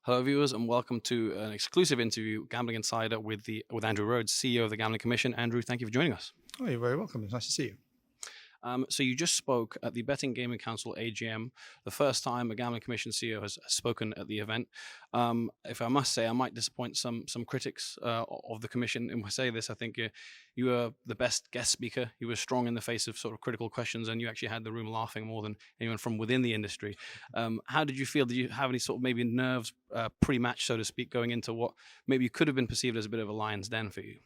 Hello, viewers, and welcome to an exclusive interview, Gambling Insider, with Andrew Rhodes, CEO of the Gambling Commission. Andrew, thank you for joining us. Oh, you're very welcome. It's nice to see you. So you just spoke at the Betting Gaming Council AGM, the first time a Gambling Commission CEO has spoken at the event. If I must say, I might disappoint some critics of the commission. And when I say this, I think you were the best guest speaker. You were strong in the face of sort of critical questions, and you actually had the room laughing more than anyone from within the industry. How did you feel? Did you have any sort of maybe nerves pre-match, so to speak, going into what maybe could have been perceived as a bit of a lion's den for you?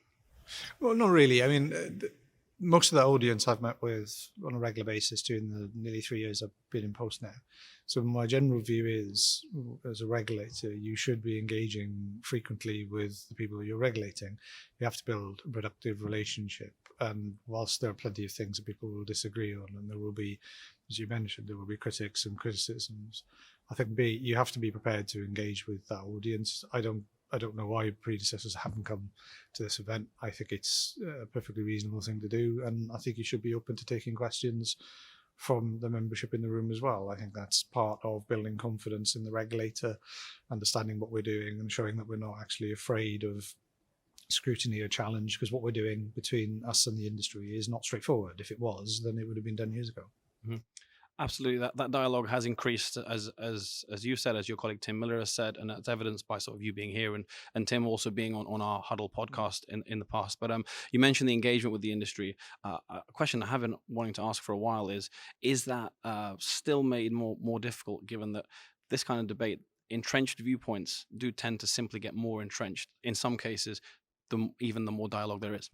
Well, not really. I mean, most of the audience I've met with on a regular basis during the nearly 3 years I've been in post now. So my general view is, as a regulator, you should be engaging frequently with the people you're regulating. You have to build a productive relationship. And whilst there are plenty of things that people will disagree on, and there will be, as you mentioned, there will be critics and criticisms, I think you have to be prepared to engage with that audience. I don't know why predecessors haven't come to this event. I think it's a perfectly reasonable thing to do, and I think you should be open to taking questions from the membership in the room as well. I think that's part of building confidence in the regulator, understanding what we're doing and showing that we're not actually afraid of scrutiny or challenge, because what we're doing between us and the industry is not straightforward. If it was, then it would have been done years ago. Mm-hmm. Absolutely, that dialogue has increased, as you said, as your colleague Tim Miller has said, and that's evidenced by sort of you being here and Tim also being on our Huddle podcast in the past. But you mentioned the engagement with the industry. A question I have been wanting to ask for a while is that still made more difficult, given that this kind of debate, entrenched viewpoints do tend to simply get more entrenched in some cases, even the more dialogue there is.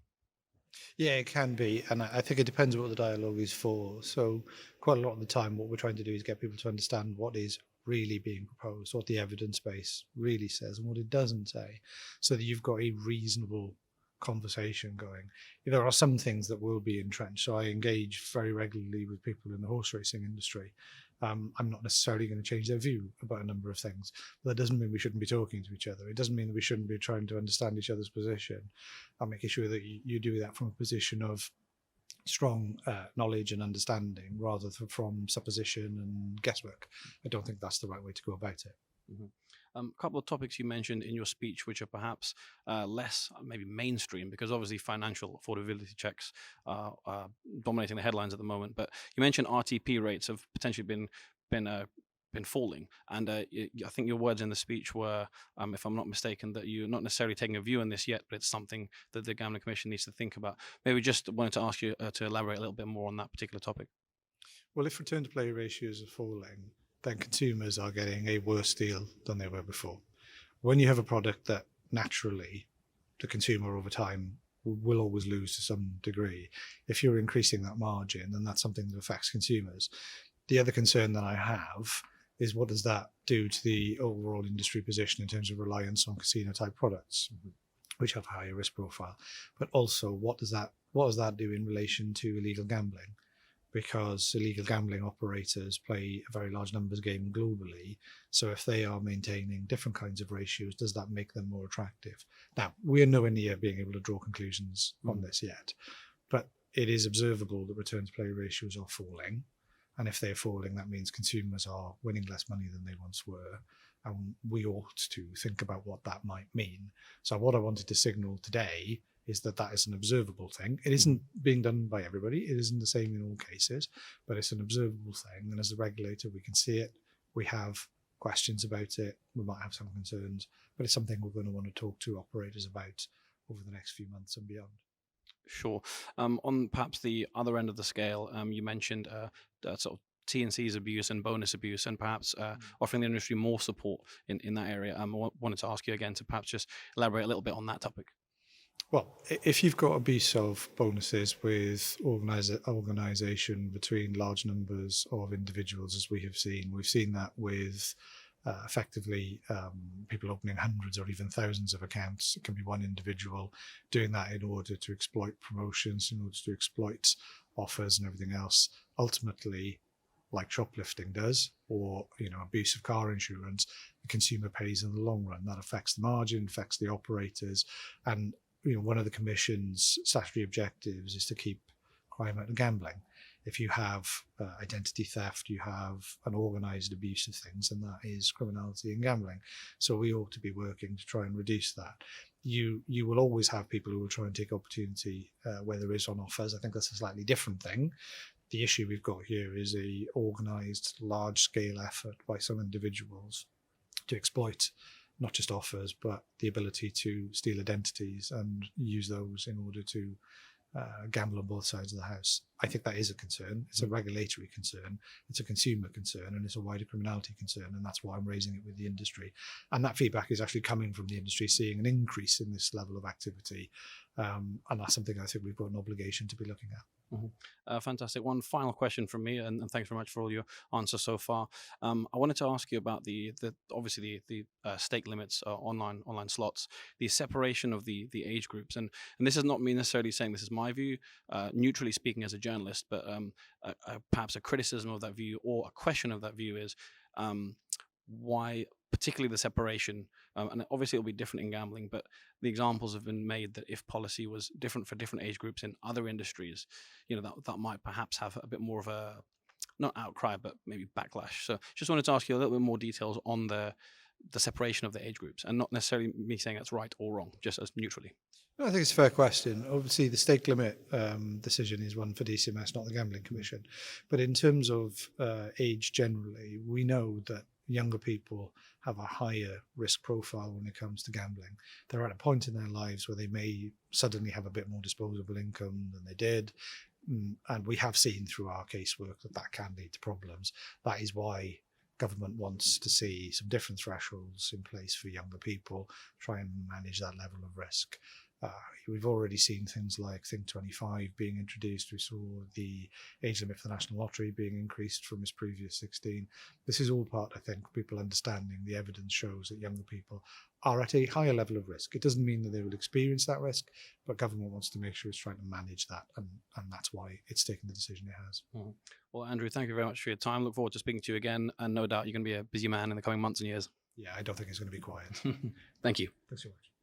Yeah, it can be. And I think it depends on what the dialogue is for. So quite a lot of the time, what we're trying to do is get people to understand what is really being proposed, what the evidence base really says and what it doesn't say, so that you've got a reasonable conversation going. There are some things that will be entrenched. So I engage very regularly with people in the horse racing industry. I'm not necessarily going to change their view about a number of things, but that doesn't mean we shouldn't be talking to each other. It doesn't mean that we shouldn't be trying to understand each other's position. I'm making sure that you do that from a position of strong knowledge and understanding rather than from supposition and guesswork. I don't think that's the right way to go about it. Mm-hmm. A couple of topics you mentioned in your speech, which are perhaps less maybe mainstream, because obviously financial affordability checks are dominating the headlines at the moment. But you mentioned RTP rates have potentially been falling, and I think your words in the speech were, if I'm not mistaken, that you're not necessarily taking a view on this yet, but it's something that the Gambling Commission needs to think about. Maybe just wanted to ask you to elaborate a little bit more on that particular topic. Well, if return to play ratios are falling, then consumers are getting a worse deal than they were before. When you have a product that naturally the consumer over time will always lose to some degree, if you're increasing that margin, then that's something that affects consumers. The other concern that I have is, what does that do to the overall industry position in terms of reliance on casino type products, which have a higher risk profile? But also, what does that do in relation to illegal gambling? Because illegal gambling operators play a very large numbers game globally. So if they are maintaining different kinds of ratios, does that make them more attractive? Now, we're nowhere near being able to draw conclusions on this yet, but it is observable that return to play ratios are falling. And if they're falling, that means consumers are winning less money than they once were. And we ought to think about what that might mean. So what I wanted to signal today is that that is an observable thing. It isn't being done by everybody. It isn't the same in all cases, but it's an observable thing. And as a regulator, we can see it. We have questions about it. We might have some concerns, but it's something we're going to want to talk to operators about over the next few months and beyond. Sure. On perhaps the other end of the scale, you mentioned sort of T&Cs abuse and bonus abuse, and perhaps offering the industry more support in that area. I wanted to ask you again to perhaps just elaborate a little bit on that topic. Well, if you've got abuse of bonuses with organisation between large numbers of individuals, as we've seen that with effectively people opening hundreds or even thousands of accounts. It can be one individual doing that in order to exploit promotions, in order to exploit offers and everything else. Ultimately, like shoplifting does, or abuse of car insurance, the consumer pays in the long run. That affects the margin, affects the operators, and one of the Commission's statutory objectives is to keep crime out of gambling. If you have identity theft, you have an organised abuse of things, and that is criminality and gambling. So we ought to be working to try and reduce that. You will always have people who will try and take opportunity where there is on offers. I think that's a slightly different thing. The issue we've got here is a organised, large-scale effort by some individuals to exploit not just offers, but the ability to steal identities and use those in order to gamble on both sides of the house. I think that is a concern. It's a regulatory concern, it's a consumer concern, and it's a wider criminality concern, and that's why I'm raising it with the industry. And that feedback is actually coming from the industry, seeing an increase in this level of activity, and that's something I think we've got an obligation to be looking at. Fantastic. One final question from me, and thanks very much for all your answers so far. I wanted to ask you about the obviously the stake limits, online slots, the separation of the age groups, and this is not me necessarily saying this is my view, neutrally speaking as a journalist, but perhaps a criticism of that view or a question of that view is why particularly the separation, and obviously it'll be different in gambling, but the examples have been made that if policy was different for different age groups in other industries, that might perhaps have a bit more of a, not outcry, but maybe backlash. So just wanted to ask you a little bit more details on the separation of the age groups, and not necessarily me saying that's right or wrong, just as neutrally. I think it's a fair question. Obviously, the stake limit decision is one for DCMS, not the Gambling Commission. But in terms of age generally, we know that younger people have a higher risk profile when it comes to gambling. They're at a point in their lives where they may suddenly have a bit more disposable income than they did. And we have seen through our casework that can lead to problems. That is why government wants to see some different thresholds in place for younger people, try and manage that level of risk. We've already seen things like Think 25 being introduced. We saw the age limit for the National Lottery being increased from its previous 16. This is all part, I think, people understanding the evidence shows that younger people are at a higher level of risk. It doesn't mean that they will experience that risk, but government wants to make sure it's trying to manage that, and that's why it's taken the decision it has. Well, Andrew, thank you very much for your time. Look forward to speaking to you again, and no doubt you're going to be a busy man in the coming months and years. Yeah, I don't think it's going to be quiet. Thank you. Thanks so much.